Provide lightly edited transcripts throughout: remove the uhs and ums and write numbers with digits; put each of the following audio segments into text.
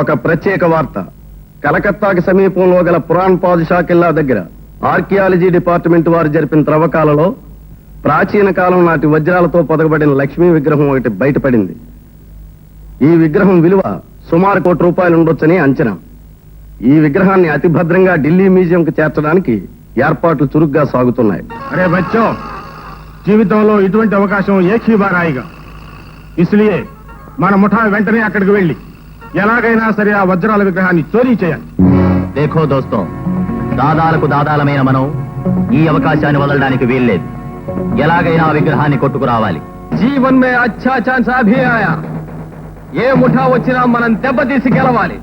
ఒక ప్రత్యేక వార్త. కలకత్తాకి సమీపంలో గల పురాణ్ పాదుషా కిల్లా దగ్గర ఆర్కియాలజీ డిపార్ట్మెంట్ వారు జరిపిన త్రవ్వకాలలో ప్రాచీన కాలం నాటి వజ్రాలతో పొదగబడిన లక్ష్మీ విగ్రహం ఒకటి బయటపడింది. ఈ విగ్రహం విలువ సుమారు ₹1 ఉండొచ్చని అంచనా. ఈ విగ్రహాన్ని అతి భద్రంగా ఢిల్లీ మ్యూజియంకు చేర్చడానికి ఏర్పాట్లు చురుగ్గా సాగుతున్నాయి. అరే బచ్చో, జీవితంలో ఇటువంటి అవకాశం ఏకీ బార్ ఆయేగా. ఇస్లియే మన ముఠా వెంటనే అక్కడికి వెళ్ళి ఎలాగైనా సరే ఆ వజ్రాల విగ్రహాన్ని చోరీ చేయాలి. దేఖో దోస్తో, దాదాలకు దాదాలమైన మనం ఈ అవకాశాన్ని వదలడానికి వీల్లేదు. ఎలాగైనా ఆ విగ్రహాన్ని కొట్టుకురావాలి. జీవన్ మే అచ్చా ఛాన్స్ అభి ఆయా. ఏ ముఠా వచ్చినా మనం దెబ్బతీసి గెలవాలి.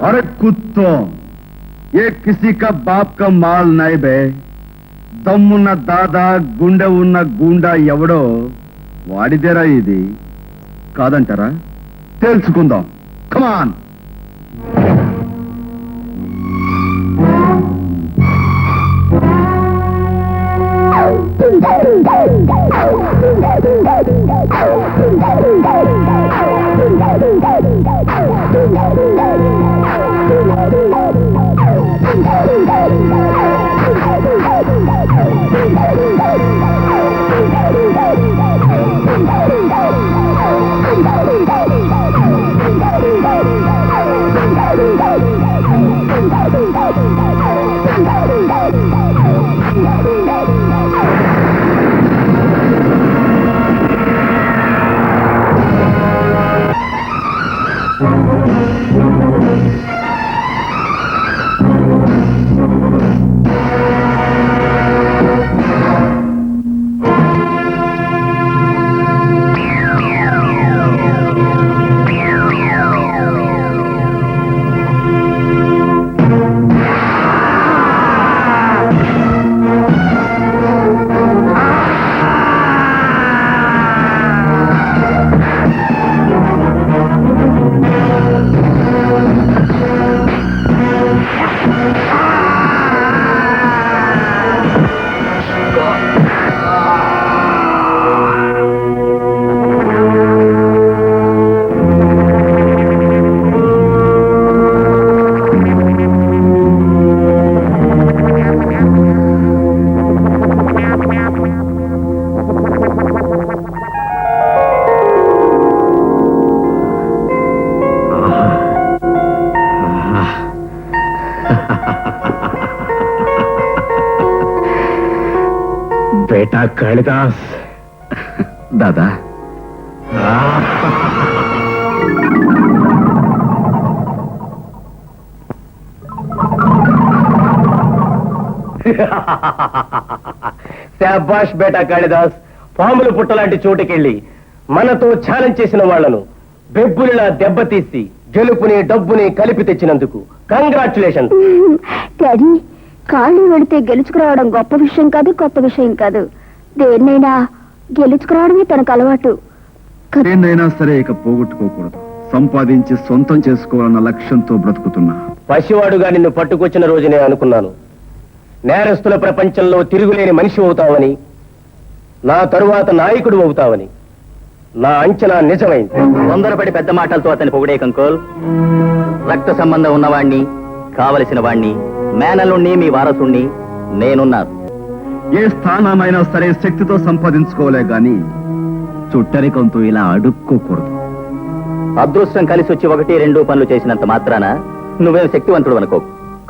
अरे कुत्तो, ये किसी का बाप का माल नहीं बे. దమ్మున్న దాదా గుండె ఉన్న గుండా ఎవడో వాడిదేరా ఇది. కాదంటారా? తెలుసుకుందాం. కమాన్. बेटा कालिदास. दादा, శాబాష్ బేటా కాళిదాస్. పాములు పుట్టలాంటి చోటుకెళ్ళి మనతో ఛాలెంజ్ చేసిన వాళ్లను బెబ్బులిలా దెబ్బతీసి గెలుపుని డబ్బుని కలిపి తెచ్చినందుకు కంగ్రాచులేషన్. డాడీ, ఖాళీ వెళితే గెలుచుకురావడం గొప్ప విషయం కాదు, కొత్త విషయం కాదు. దేన్నైనా గెలుచుకురావడమే తనకు అలవాటు. దేన్నైనా సరే ఇక పోగొట్టుకోకూడదు. సంపాదించి సొంతం చేసుకోవాలన్న లక్ష్యంతో బ్రతుకుతున్నా. పసివాడుగా నిన్ను పట్టుకొచ్చిన రోజునే అనుకున్నాను, నేరస్తుల ప్రపంచంలో తిరుగులేని మనిషి అవుతావని, నా తరువాత నాయకుడు అవుతావని. నా అంచనా నిజమైంది. తొందరపడి పెద్ద మాటలతో అతని పొగిడే కంకోల్. రక్త సంబంధం ఉన్నవాణ్ణి, కావలసిన వాణ్ణి, మేనల్లుణ్ణి, మీ వారసుణ్ణి నేనున్నాను. ఏ స్థానాన్నైనా సరే శక్తితో సంపాదించుకోలే గాని చుట్టరికంతో ఇలా అడుక్కోకూడదు. అదృష్టం కలిసి వచ్చి 1-2 పనులు చేసినంత మాత్రాన నువ్వేం శక్తివంతుడు అనుకో.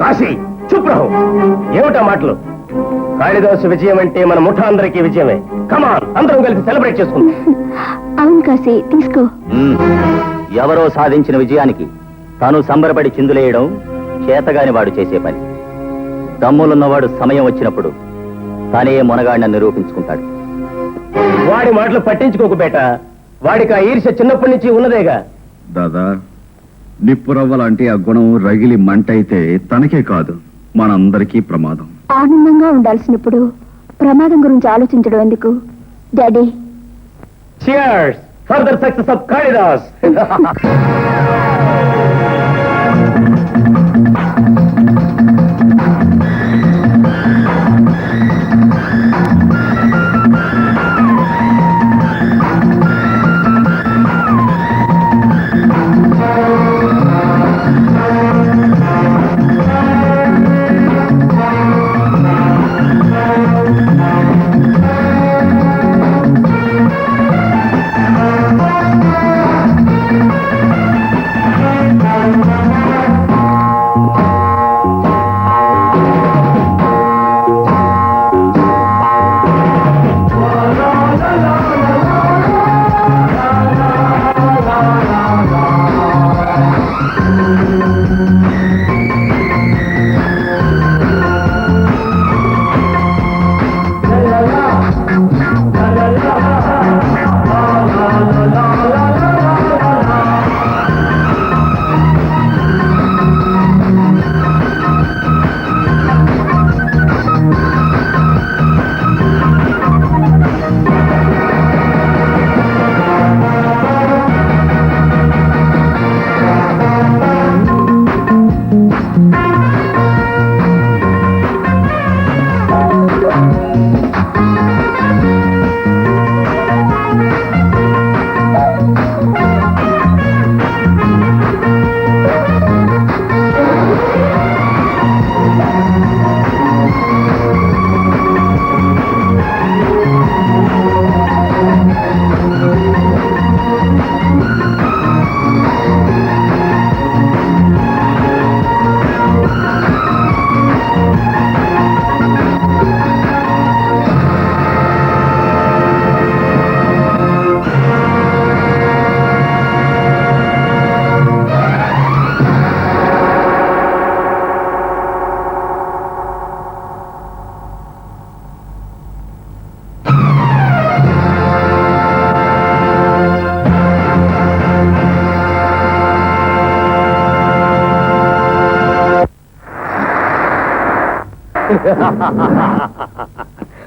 కాశీ చుప్రహు, ఏమిటా మాటలు? కాళిదాసు విజయం అంటే మన ముఠా అందరికీ విజయమే. కమాన్, అందరం కలిసి సెలబ్రేట్ చేసుకుందాం. అవును కాశీ, తీసుకో. ఎవరో సాధించిన విజయానికి తాను సంబరపడి చిందులేయడం చేతగాని వాడు చేసే పని. దమ్ములున్నవాడు సమయం వచ్చినప్పుడు తానే మొనగాడిని నిరూపించుకుంటాడు. వాడి మాటలు పట్టించుకోకు బేట, వాడికి ఆ ఈర్ష్య చిన్నప్పటి నుంచి ఉన్నదేగా. దాదా, నిప్పురవ్వలాంటి ఆ గుణం రగిలి మంటైతే తనకే కాదు మనందరికీ ప్రమాదం. ఆనందంగా ఉండాల్సినప్పుడు ప్రమాదం గురించి ఆలోచించడం ఎందుకు daddy? Cheers for the success of Kalidas.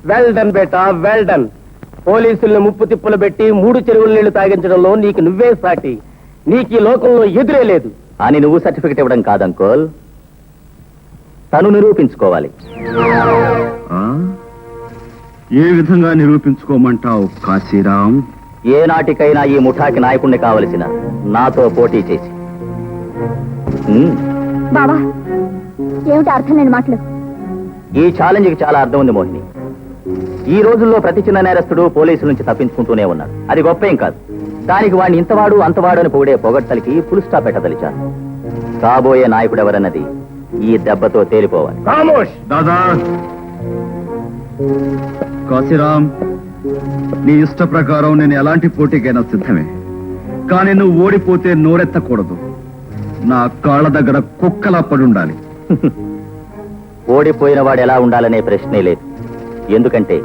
Well done beta, well done. పోలీసుల్ని ముప్పు తిప్పులు పెట్టి 3 చెరువుల నీళ్లు తాగించడంలో నీకు నువ్వే సాటి. నీకు ఈ లోకంలో ఎదురే లేదు అని నువ్వు సర్టిఫికెట్ ఇవ్వడం కాదంకోల్, తను నిరూపించుకోవాలి. ఏ విధంగా నిరూపించుకోమంటావు కాశీరాం? ఏ నాటికైనా ఈ ముఠాకి నాయకుణ్ణి కావలసిన నాతో పోటీ చేసి. బావా, ఏమిటి అర్థం లేని మాటలు? ఈ ఛాలెంజ్కి చాలా అర్థం ఉంది మోహిని. ఈ రోజుల్లో ప్రతి చిన్న నేరస్తుడు పోలీసుల నుంచి తప్పించుకుంటూనే ఉన్నాడు. అది గొప్పేం కాదు. దానికి వాడిని ఇంతవాడు అంతవాడు అని పొగిడే పొగడ్తలకి ఫుల్ స్టాప్ పెట్టదలిచాను. కాబోయే నాయకుడు ఎవరన్నది ఈ దెబ్బతో తేలిపోవాలి. దాదా, కాశీరాం, నీ ఇష్ట ప్రకారం నేను ఎలాంటి పోటీకైనా సిద్ధమే. కానీ నువ్వు ఓడిపోతే నోరెత్తకూడదు. నా కాళ్ళ దగ్గర కుక్కలా పడుండాలి. ఓడిపోయిన వాడు ఎలా ఉండాలనే ప్రశ్నే లేదు. ఎందుకంటే